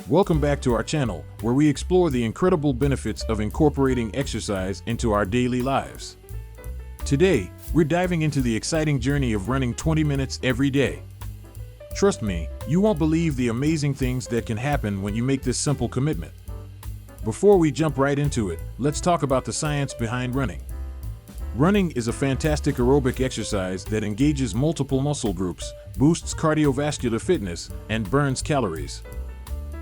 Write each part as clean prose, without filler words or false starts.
Welcome back to our channel, where we explore the incredible benefits of incorporating exercise into our daily lives. Today, we're diving into the exciting journey of running 20 minutes every day. Trust me, you won't believe the amazing things that can happen when you make this simple commitment. Before we jump right into it, let's talk about the science behind running. Running is a fantastic aerobic exercise that engages multiple muscle groups, boosts cardiovascular fitness, and burns calories.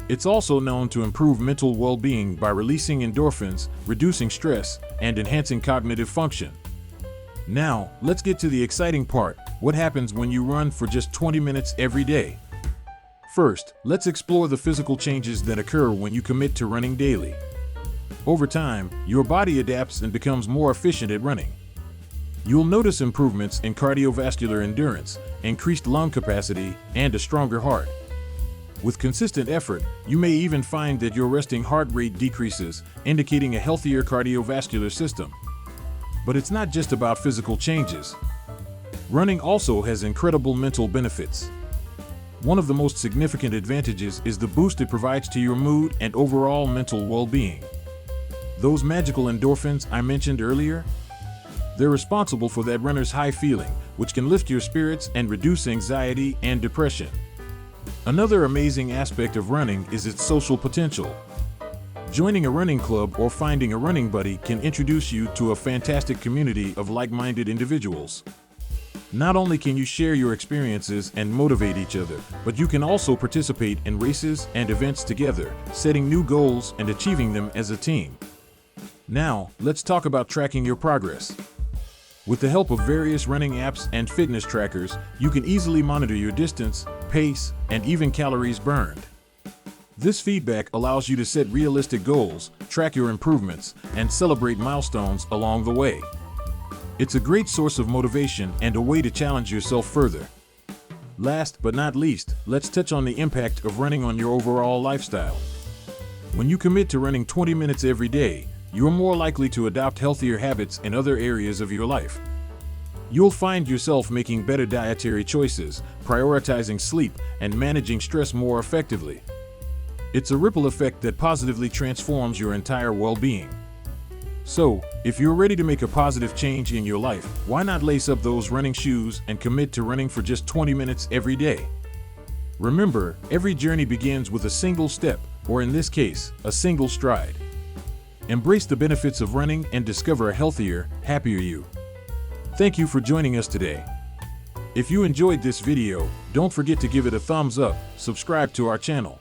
It's also known to improve mental well-being by releasing endorphins, reducing stress, and enhancing cognitive function. Now, let's get to the exciting part: what happens when you run for just 20 minutes every day? First, let's explore the physical changes that occur when you commit to running daily. Over time, your body adapts and becomes more efficient at running. You'll notice improvements in cardiovascular endurance, increased lung capacity, and a stronger heart. With consistent effort, you may even find that your resting heart rate decreases, indicating a healthier cardiovascular system. But it's not just about physical changes. Running also has incredible mental benefits. One of the most significant advantages is the boost it provides to your mood and overall mental well-being. Those magical endorphins I mentioned earlier? They're responsible for that runner's high feeling, which can lift your spirits and reduce anxiety and depression. Another amazing aspect of running is its social potential. Joining a running club or finding a running buddy can introduce you to a fantastic community of like-minded individuals. Not only can you share your experiences and motivate each other, but you can also participate in races and events together, setting new goals and achieving them as a team. Now, let's talk about tracking your progress. With the help of various running apps and fitness trackers, you can easily monitor your distance, pace, and even calories burned. This feedback allows you to set realistic goals, track your improvements, and celebrate milestones along the way. It's a great source of motivation and a way to challenge yourself further. Last but not least, let's touch on the impact of running on your overall lifestyle. When you commit to running 20 minutes every day, you're more likely to adopt healthier habits in other areas of your life. You'll find yourself making better dietary choices, prioritizing sleep, and managing stress more effectively. It's a ripple effect that positively transforms your entire well-being. So, if you're ready to make a positive change in your life, why not lace up those running shoes and commit to running for just 20 minutes every day? Remember, every journey begins with a single step, or in this case, a single stride. Embrace the benefits of running and discover a healthier, happier you. Thank you for joining us today. If you enjoyed this video, don't forget to give it a thumbs up, subscribe to our channel,